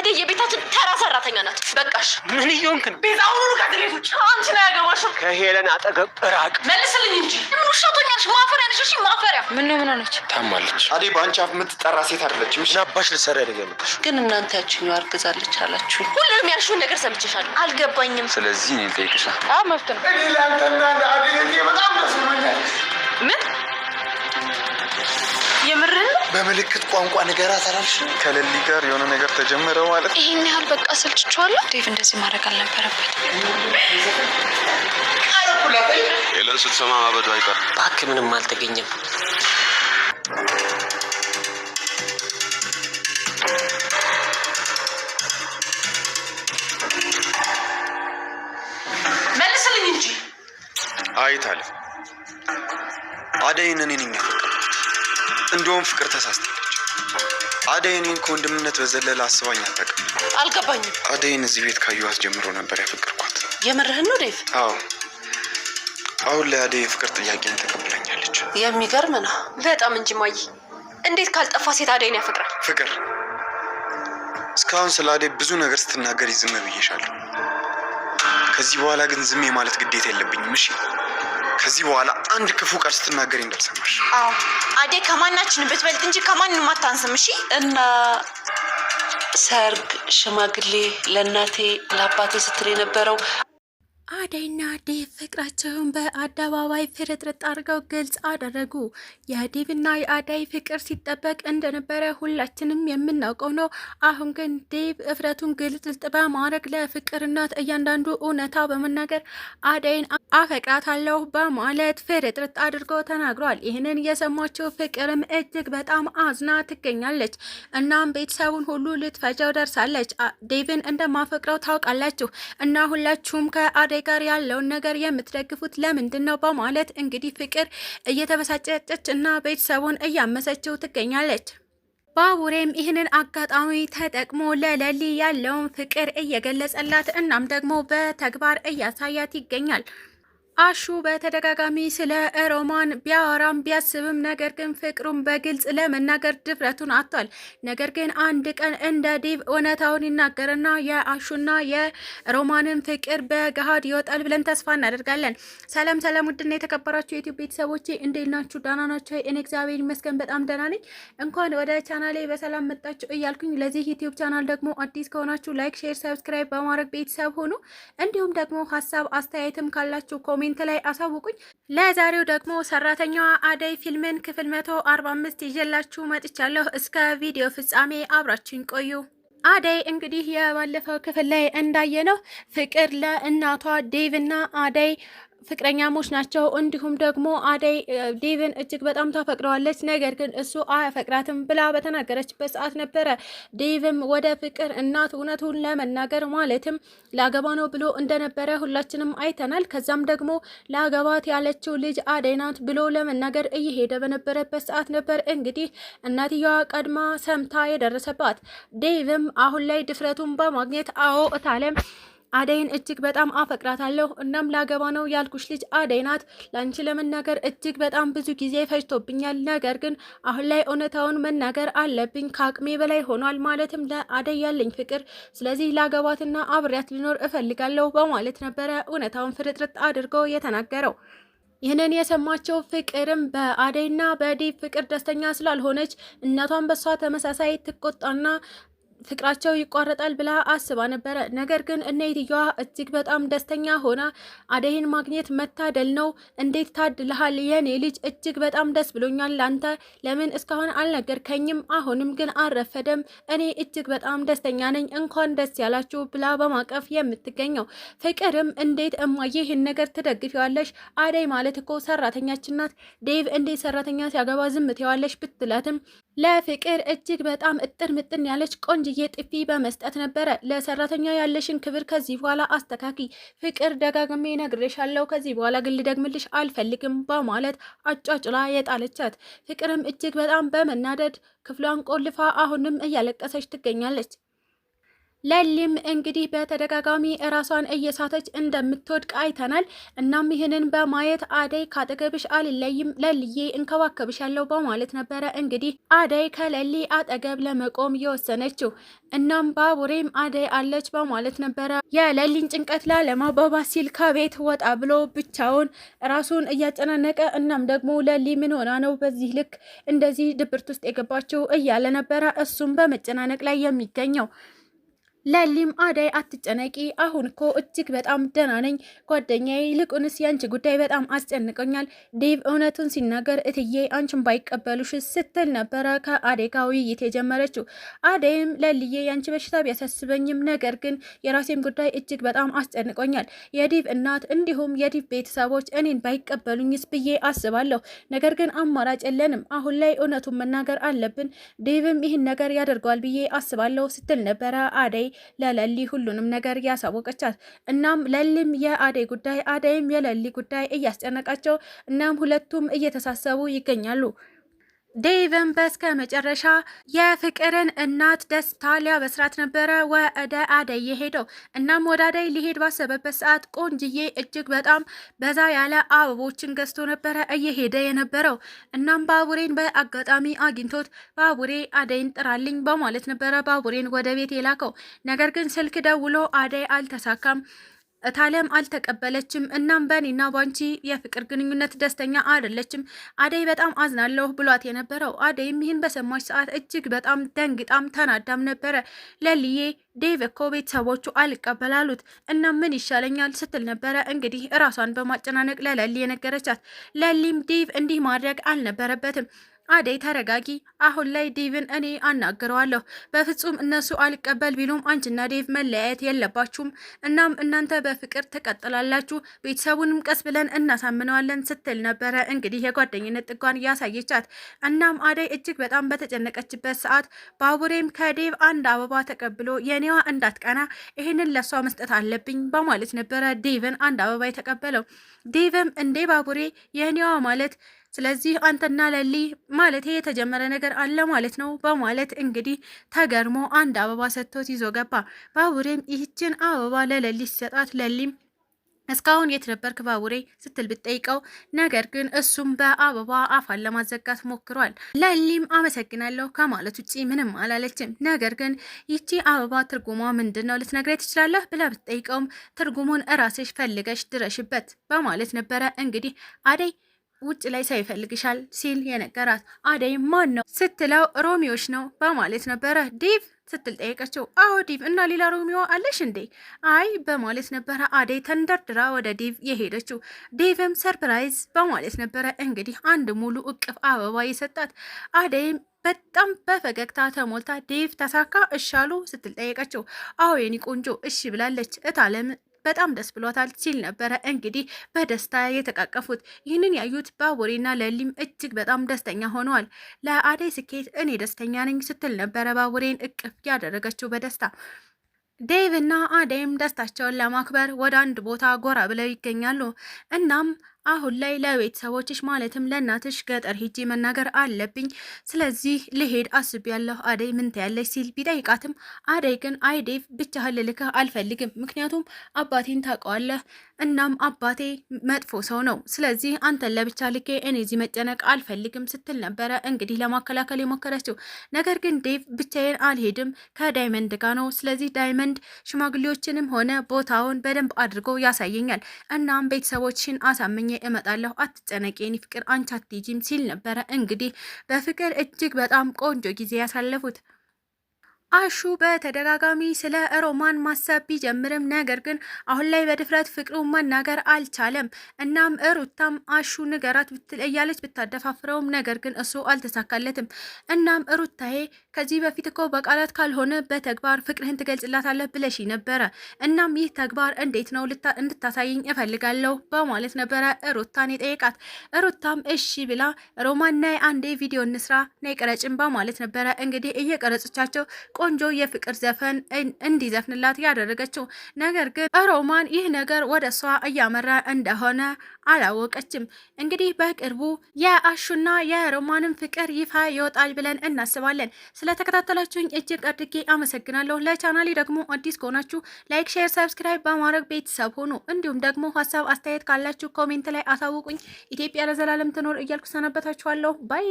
አደይ የቤታችን ተራ ሰራተኛ ናት። በቃሽ። ምን እየሆንክ ነው? ቤዛውን ከድሬቶች አንቺ ነው ያገባሽው። ከሄለን አጠገብ ራቅ። መልስልኝ እንጂ ምን ውሻቶኛልሽ? ማፈሪያ ነሽ። እሺ ማፈሪያ። ምን ሆነች? ታማለች። አደይ በአንቺ አፍ የምትጠራ ሴት አይደለችም። እሺ አባሽ ልትሰሪ አይደለም የመጣሽ። ግን እናንተ ያችኛው አርግዛለች አላችሁ። ሁሉንም ያልሽውን ነገር ሰምቼሻለሁ። አልገባኝም። ስለዚህ እኔ ልጠይቅሽ። መብት ነው። እኔ ለአንተና ለአደይ በጣም ደስ ብሎኛል። ምን የምርን ነው? በምልክት ቋንቋ ንገራት አላልሽ? ከሌሊ ጋር የሆነ ነገር ተጀመረ ማለት ይሄን ያህል በቃ ሰልችቼዋለሁ። ዴቭ እንደዚህ ማድረግ አልነበረበት። ሄለን ስትሰማ ማበዱ አይቀርም። እባክህ ምንም አልተገኘም። መልስልኝ እንጂ። አይታለ አደይን እኔ ነኝ ያፈቀርኩት። እንደውም ፍቅር ተሳስተች። አደይ እኔን ከወንድምነት በዘለለ አስባኝ አታውቅም። አልገባኝም። አደይን እዚህ ቤት ካየኋት ጀምሮ ነበር ያፈቀርኳት። የምርህን ነው ዴቭ? አዎ። አሁን ላይ አደይ የፍቅር ጥያቄን ተቀብላኛለች። የሚገርም ነው በጣም እንጂ ማይ። እንዴት ካልጠፋ ሴት አደይን ያፈቅራል? ፍቅር እስካሁን ስለ አደይ ብዙ ነገር ስትናገሪ ዝም ብዬሻለሁ። ከዚህ በኋላ ግን ዝም የማለት ግዴታ የለብኝም። እሺ? ከዚህ በኋላ አንድ ክፉ ቃል ስትናገሪ እንዳልሰማሽ። አዎ አደይ ከማናችን ብትበልጥ እንጂ ከማንም አታንስም። እሺ? እና ሰርግ ሽማግሌ ለእናቴ ለአባቴ ስትል የነበረው አደይና ዴቭ ፍቅራቸውን በአደባባይ ፍርጥርጥ አድርገው ግልጽ አደረጉ። የዴቭና የአደይ ፍቅር ሲጠበቅ እንደነበረ ሁላችንም የምናውቀው ነው። አሁን ግን ዴቭ እፍረቱን ግልጽልጥ በማድረግ ለፍቅር እናት እያንዳንዱ እውነታ በመናገር አደይን አፈቅራታለሁ በማለት ፍርጥርጥ አድርጎ ተናግሯል። ይህንን የሰማችው ፍቅርም እጅግ በጣም አዝና ትገኛለች። እናም ቤተሰቡን ሁሉ ልትፈጀው ደርሳለች። ዴቭን እንደማፈቅረው ታውቃላችሁ እና ሁላችሁም ከአደይ ጋር ያለውን ነገር የምትደግፉት ለምንድን ነው በማለት እንግዲህ ፍቅር እየተበሳጨች እና ቤተሰቡን እያመሰችው ትገኛለች። ባቡሬም ይህንን አጋጣሚ ተጠቅሞ ለሌሊ ያለውን ፍቅር እየገለጸላት እናም ደግሞ በተግባር እያሳያት ይገኛል። አሹ በተደጋጋሚ ስለ ሮማን ቢያወራም ቢያስብም ነገር ግን ፍቅሩን በግልጽ ለመናገር ድፍረቱን አጥቷል። ነገር ግን አንድ ቀን እንደ ዴቭ እውነታውን ይናገርና የአሹና የሮማንን ፍቅር በገሃድ ይወጣል ብለን ተስፋ እናደርጋለን። ሰላም ሰላም፣ ውድና የተከበራችሁ የዩቲዩብ ቤተሰቦቼ እንዴት ናችሁ? ደህና ናችሁ? እኔ እግዚአብሔር ይመስገን በጣም ደህና ነኝ። እንኳን ወደ ቻናሌ በሰላም መጣችሁ እያልኩኝ ለዚህ ዩቲዩብ ቻናል ደግሞ አዲስ ከሆናችሁ ላይክ፣ ሼር፣ ሰብስክራይብ በማድረግ ቤተሰብ ሆኑ። እንዲሁም ደግሞ ሀሳብ አስተያየትም ካላችሁ ኮሜንት ላይ አሳውቁኝ። ለዛሬው ደግሞ ሰራተኛዋ አደይ ፊልምን ክፍል 145 ይዤላችሁ መጥቻለሁ። እስከ ቪዲዮ ፍጻሜ አብራችሁኝ ቆዩ። አደይ እንግዲህ የባለፈው ክፍል ላይ እንዳየነው ፍቅር ለእናቷ ዴቭና አደይ ፍቅረኛሞች ናቸው። እንዲሁም ደግሞ አደይ ዴቭን እጅግ በጣም ታፈቅረዋለች። ነገር ግን እሱ አያፈቅራትም ብላ በተናገረችበት ሰዓት ነበረ ዴቭም ወደ ፍቅር እናት እውነቱን ለመናገር ማለትም ላገባ ነው ብሎ እንደነበረ ሁላችንም አይተናል። ከዛም ደግሞ ላገባት ያለችው ልጅ አደይ ናት ብሎ ለመናገር እየሄደ በነበረበት ሰዓት ነበር እንግዲህ እናትየዋ ቀድማ ሰምታ የደረሰባት። ዴቭም አሁን ላይ ድፍረቱን በማግኘት አዎ እታለም አደይን እጅግ በጣም አፈቅራታለሁ እናም ላገባ ነው ያልኩሽ ልጅ አደይ ናት። ላንቺ ለመናገር እጅግ በጣም ብዙ ጊዜ ፈጅቶብኛል። ነገር ግን አሁን ላይ እውነታውን መናገር አለብኝ። ከአቅሜ በላይ ሆኗል። ማለትም ለአደይ ያለኝ ፍቅር። ስለዚህ ላገባትና አብሬያት ልኖር እፈልጋለሁ በማለት ነበረ እውነታውን ፍርጥርጥ አድርጎ የተናገረው። ይህንን የሰማቸው ፍቅርም በአደይና በዴቭ ፍቅር ደስተኛ ስላልሆነች እናቷን በሷ ተመሳሳይ ትቆጣና ፍቅራቸው ይቋረጣል ብላ አስባ ነበረ። ነገር ግን እነይትየዋ እጅግ በጣም ደስተኛ ሆና አደይን ማግኘት መታደል ነው፣ እንዴት ታድልሃል የኔ ልጅ፣ እጅግ በጣም ደስ ብሎኛል። ላንተ ለምን እስካሁን አልነገርከኝም? አሁንም ግን አልረፈደም። እኔ እጅግ በጣም ደስተኛ ነኝ፣ እንኳን ደስ ያላችሁ ብላ በማቀፍ የምትገኘው ፍቅርም እንዴት እማዬ ይህን ነገር ትደግፊዋለሽ? አደይ ማለት እኮ ሰራተኛችን ናት። ዴቭ እንዴት ሰራተኛ ሲያገባ ዝም ትይዋለሽ? ብትላትም ለፍቅር እጅግ በጣም እጥር ምጥን ያለች ቆንጅዬ ጥፊ በመስጠት ነበረ ለሰራተኛ ያለሽን ክብር ከዚህ በኋላ አስተካኪ፣ ፍቅር ደጋግሜ ነግሬሻለሁ፣ ከዚህ በኋላ ግን ልደግምልሽ አልፈልግም በማለት አጫጭላ የጣለቻት። ፍቅርም እጅግ በጣም በመናደድ ክፍሏን ቆልፋ አሁንም እያለቀሰች ትገኛለች። ለሊም እንግዲህ በተደጋጋሚ ራሷን እየሳተች እንደምትወድቅ አይተናል። እናም ይህንን በማየት አደይ ካጠገብሽ አልለይም ለልዬ እንከባከብሻለሁ በማለት ነበረ እንግዲህ አደይ ከለሊ አጠገብ ለመቆም የወሰነችው። እናም ባቡሬም አደይ አለች በማለት ነበረ የለሊን ጭንቀት ላለማባባስ ሲል ከቤት ወጣ ብሎ ብቻውን ራሱን እያጨናነቀ እናም ደግሞ ለሊ ምን ሆና ነው በዚህ ልክ እንደዚህ ድብርት ውስጥ የገባችው እያለ ነበረ እሱም በመጨናነቅ ላይ የሚገኘው። ለሊም አደይ አትጨነቂ፣ አሁን እኮ እጅግ በጣም ደህና ነኝ ጓደኛዬ፣ ይልቁንስ ያንቺ ጉዳይ በጣም አስጨንቆኛል። ዴቭ እውነቱን ሲናገር እትዬ አንቺን ባይቀበሉሽ ስትል ነበረ ከአደይ ጋር ውይይት የጀመረችው። አደይም ለልዬ ያንቺ በሽታ ቢያሳስበኝም ነገር ግን የራሴም ጉዳይ እጅግ በጣም አስጨንቆኛል። የዴቭ እናት እንዲሁም የዴቭ ቤተሰቦች እኔን ባይቀበሉኝስ ብዬ አስባለሁ። ነገር ግን አማራጭ የለንም። አሁን ላይ እውነቱን መናገር አለብን። ዴቭም ይህን ነገር ያደርገዋል ብዬ አስባለሁ ስትል ነበረ አደይ ለለሊ ሁሉንም ነገር ያሳወቀቻት። እናም ለሊም የአደይ ጉዳይ አደይም የለሊ ጉዳይ እያስጨነቃቸው እናም ሁለቱም እየተሳሰቡ ይገኛሉ። ዴቭን በስከ መጨረሻ የፍቅርን እናት ደስታ ሊያበስራት ነበረ ወደ አደይ የሄደው። እናም ወደ አደይ ሊሄድ ባሰበበት ሰዓት ቆንጅዬ እጅግ በጣም በዛ ያለ አበቦችን ገዝቶ ነበረ እየሄደ የነበረው። እናም ባቡሬን በአጋጣሚ አግኝቶት ባቡሬ አደይን ጥራልኝ በማለት ነበረ ባቡሬን ወደ ቤት የላከው። ነገር ግን ስልክ ደውሎ አደይ አልተሳካም፣ እታለም አልተቀበለችም። እናም በኔና ባንቺ የፍቅር ግንኙነት ደስተኛ አይደለችም፣ አደይ በጣም አዝናለሁ ብሏት የነበረው። አደይም ይህን በሰማች ሰዓት እጅግ በጣም ደንግጣም ተናዳም ነበረ። ለልዬ ዴቭ እኮ ቤተሰቦቹ አልቀበላሉት እና ምን ይሻለኛል ስትል ነበረ እንግዲህ ራሷን በማጨናነቅ ለለሊ የነገረቻት። ለሊም ዴቭ እንዲህ ማድረግ አልነበረበትም። አደይ ተረጋጊ፣ አሁን ላይ ዴቭን እኔ አናግረዋለሁ። በፍጹም እነሱ አልቀበል ቢሉም አንቺና ዴቭ መለያየት የለባችሁም። እናም እናንተ በፍቅር ትቀጥላላችሁ፣ ቤተሰቡንም ቀስ ብለን እናሳምነዋለን ስትል ነበረ እንግዲህ የጓደኝነት ጥጓን ያሳየቻት። እናም አደይ እጅግ በጣም በተጨነቀችበት ሰዓት ባቡሬም ከዴቭ አንድ አበባ ተቀብሎ የኔዋ እንዳትቀና ይህንን ለሷ መስጠት አለብኝ በማለት ነበረ ዴቭን አንድ አበባ የተቀበለው። ዴቭም እንዴ ባቡሬ የኔዋ ማለት ስለዚህ አንተና ለሊ ማለት የተጀመረ ነገር አለ ማለት ነው በማለት እንግዲህ ተገርሞ አንድ አበባ ሰጥቶት ይዞ ገባ። ባቡሬም ይህችን አበባ ለለሊ ሲሰጣት ለሊም እስካሁን የት ነበርክ ባቡሬ ስትል ብትጠይቀው ነገር ግን እሱም በአበባ አፋን ለማዘጋት ሞክሯል። ለሊም አመሰግናለሁ ከማለት ውጭ ምንም አላለችም። ነገር ግን ይቺ አበባ ትርጉሟ ምንድን ነው ልትነግረኝ ትችላለህ ብላ ብትጠይቀውም ትርጉሙን እራስሽ ፈልገሽ ድረሽበት በማለት ነበረ እንግዲህ አደይ ውጭ ላይ ሰው ይፈልግሻል ሲል የነገራት። አደይ ማን ነው ስትለው ሮሚዮሽ ነው በማለት ነበረ። ዴቭ ስትል ጠየቀችው። አዎ ዴቭ፣ እና ሌላ ሮሚዮ አለሽ እንዴ? አይ በማለት ነበረ አደይ ተንደርድራ ወደ ዴቭ የሄደችው። ዴቭም ሰርፕራይዝ በማለት ነበረ እንግዲህ አንድ ሙሉ እቅፍ አበባ የሰጣት። አደይም በጣም በፈገግታ ተሞልታ ዴቭ ተሳካ እሻሉ ስትል ጠየቀችው። አዎ የኔ ቆንጆ እሺ ብላለች እታለም በጣም ደስ ብሏታል ሲል ነበረ እንግዲህ በደስታ የተቃቀፉት። ይህንን ያዩት ባቡሬና ለሊም እጅግ በጣም ደስተኛ ሆነዋል። ለአደይ ስኬት እኔ ደስተኛ ነኝ ስትል ነበረ ባቡሬን እቅፍ ያደረገችው በደስታ። ዴቭ እና አደይም ደስታቸውን ለማክበር ወደ አንድ ቦታ ጎራ ብለው ይገኛሉ። እናም አሁን ላይ ለቤተሰቦችሽ ማለትም ለእናትሽ ገጠር ሂጂ መናገር አለብኝ፣ ስለዚህ ልሄድ አስቤያለሁ አደይ ምን ትያለሽ ሲል ቢጠይቃትም አደይ ግን አይ ዴቭ ብቻህን ልልክህ አልፈልግም፣ ምክንያቱም አባቴን ታውቀዋለህ፣ እናም አባቴ መጥፎ ሰው ነው፣ ስለዚህ አንተን ለብቻ ልኬ እኔ እዚህ መጨነቅ አልፈልግም ስትል ነበረ እንግዲህ ለማከላከል የሞከረችው። ነገር ግን ዴቭ ብቻዬን አልሄድም ከዳይመንድ ጋር ነው፣ ስለዚህ ዳይመንድ ሽማግሌዎችንም ሆነ ቦታውን በደንብ አድርጎ ያሳየኛል፣ እናም ቤተሰቦችሽን አሳምኝ እመጣለሁ አትጨነቂ የኔ ፍቅር አንቺ አትሄጂም ሲል ነበረ እንግዲህ በፍቅር እጅግ በጣም ቆንጆ ጊዜ ያሳለፉት። አሹ በተደጋጋሚ ስለ ሮማን ማሰብ ቢጀምርም ነገር ግን አሁን ላይ በድፍረት ፍቅሩን መናገር አልቻለም። እናም ሩታም አሹ ንገራት እያለች ብታደፋፍረውም ነገር ግን እሱ አልተሳካለትም። እናም ሩታዬ ከዚህ በፊት እኮ በቃላት ካልሆነ በተግባር ፍቅርህን ትገልጽላታለህ ብለሽ ነበረ። እናም ይህ ተግባር እንዴት ነው እንድታሳይኝ እፈልጋለሁ በማለት ነበረ ሩታን የጠየቃት። ሩታም እሺ ብላ ሮማን ነይ አንዴ ቪዲዮ እንስራ ነይ ቅረጭን በማለት ነበረ እንግዲህ እየቀረጸቻቸው ቆንጆ የፍቅር ዘፈን እንዲዘፍንላት ያደረገችው። ነገር ግን ሮማን ይህ ነገር ወደ እሷ እያመራ እንደሆነ አላወቀችም። እንግዲህ በቅርቡ የአሹና የሮማንን ፍቅር ይፋ ይወጣል ብለን እናስባለን። ስለተከታተላችሁኝ እጅግ አድርጌ አመሰግናለሁ። ለቻናሌ ደግሞ አዲስ ከሆናችሁ ላይክ፣ ሼር፣ ሰብስክራይብ በማድረግ ቤተሰብ ሆኑ። እንዲሁም ደግሞ ሀሳብ አስተያየት ካላችሁ ኮሜንት ላይ አሳውቁኝ። ኢትዮጵያ ለዘላለም ትኖር እያልኩ ሰነበታችኋለሁ። ባይ